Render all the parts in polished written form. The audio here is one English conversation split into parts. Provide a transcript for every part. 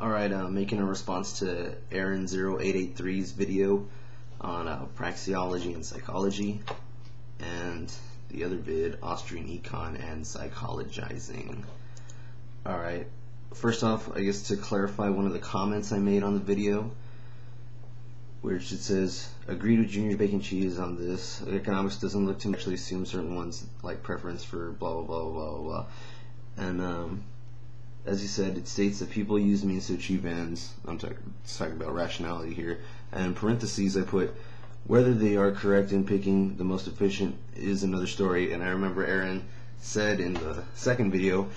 Alright, making a response to Aaron0883's video on Praxeology and Psychology, and the other vid, Austrian Econ and Psychologizing. Alright, first off, I guess to clarify one of the comments I made on the video, which it says, agreed with Junior Bacon Cheese on this. Economics doesn't look to actually assume certain ones like preference for blah blah blah blah blah blah. And as you said, it states that people use means to achieve ends. I'm talking about rationality here. And in parentheses I put, whether they are correct in picking the most efficient is another story. And I remember Aaron said in the second video,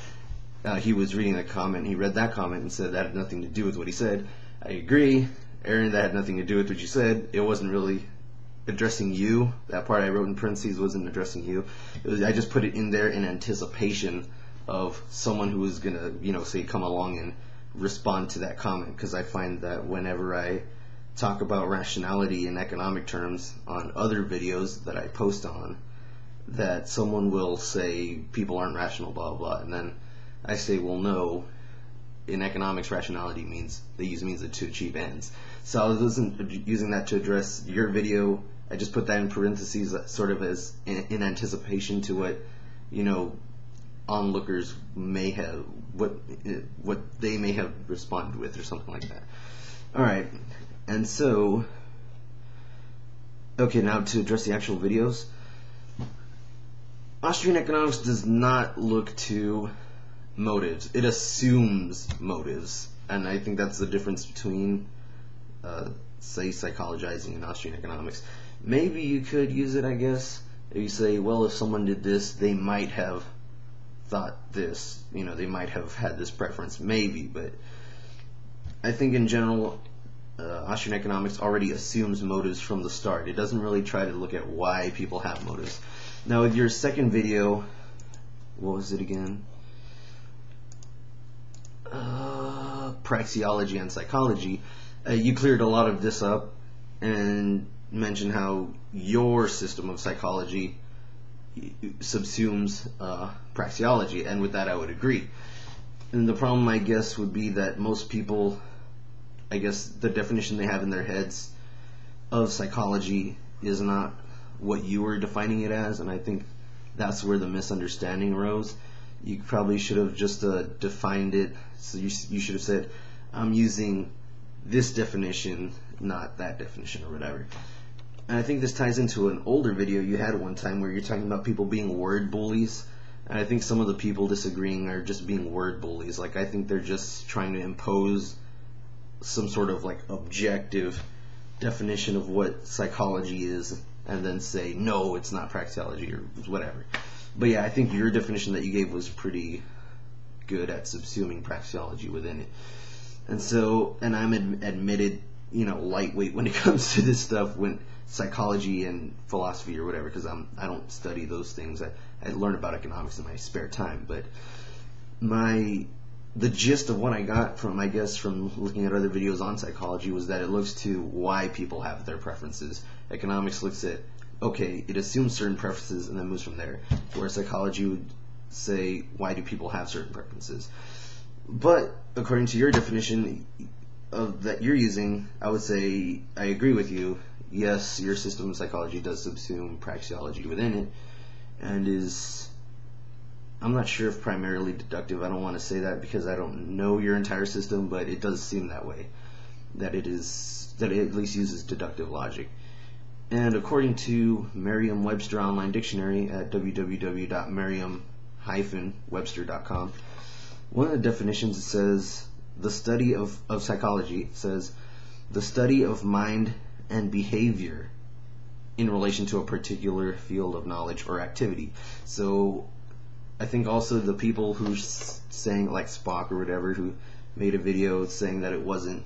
he was reading that comment, he read that comment and said that had nothing to do with what he said. I agree, Aaron, that had nothing to do with what you said. It wasn't really addressing you. That part I wrote in parentheses wasn't addressing you. I just put it in there in anticipation of someone who was gonna, say, come along and respond to that comment, because I find that whenever I talk about rationality in economic terms on other videos that I post on, that someone will say people aren't rational, blah blah, and then I say, well, no, in economics rationality means they use means to achieve ends. So I wasn't using that to address your video. I just put that in parentheses sort of as in anticipation to what onlookers may have, what they may have responded with or something like that. Alright, and so, okay, now to address the actual videos. Austrian economics does not look to motives. It assumes motives, and I think that's the difference between say psychologizing and Austrian economics. Maybe you could use it, I guess, if you say, well, if someone did this, they might have thought this, they might have had this preference, maybe, but I think in general Austrian economics already assumes motives from the start. It doesn't really try to look at why people have motives. Now with your second video, what was it again? Praxeology and Psychology, you cleared a lot of this up and mentioned how your system of psychology subsumes praxeology, and with that I would agree. And the problem, I guess, would be that most people, I guess the definition they have in their heads of psychology is not what you were defining it as, and I think that's where the misunderstanding arose. You probably should have just defined it, so you should have said, I'm using this definition, not that definition, or whatever. And I think this ties into an older video you had one time where you're talking about people being word bullies, and I think some of the people disagreeing are just being word bullies. Like, I think they're just trying to impose some sort of like objective definition of what psychology is and then say, no, it's not praxeology or whatever. But yeah, I think your definition that you gave was pretty good at subsuming praxeology within it. And so, and I'm admitted, lightweight when it comes to this stuff, when psychology and philosophy or whatever, because I don't study those things. I learn about economics in my spare time, but the gist of what I got from, I guess, from looking at other videos on psychology was that it looks to why people have their preferences. Economics looks at, okay, it assumes certain preferences and then moves from there, where psychology would say, why do people have certain preferences? But according to your definition that you're using, I would say I agree with you. Yes, your system of psychology does subsume praxeology within it, and is, I'm not sure if primarily deductive. I don't want to say that because I don't know your entire system, but it does seem that way, that it at least uses deductive logic. And according to Merriam-Webster Online Dictionary at www.merriam-webster.com, one of the definitions, it says, the study of psychology, says, the study of mind and behavior in relation to a particular field of knowledge or activity. So I think also the people who saying, like Spock or whatever, who made a video saying that it wasn't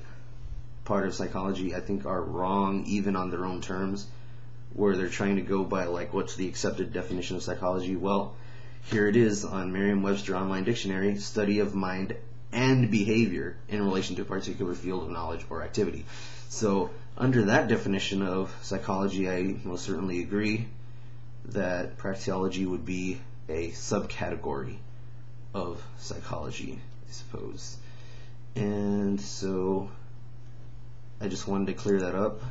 part of psychology, I think are wrong even on their own terms, where they're trying to go by like, what's the accepted definition of psychology? Well, here it is on Merriam-Webster Online Dictionary, study of mind and behavior in relation to a particular field of knowledge or activity. So under that definition of psychology, I most certainly agree that praxeology would be a subcategory of psychology, I suppose. And so I just wanted to clear that up,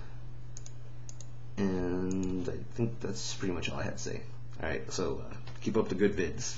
and I think that's pretty much all I had to say. Alright, so keep up the good vids.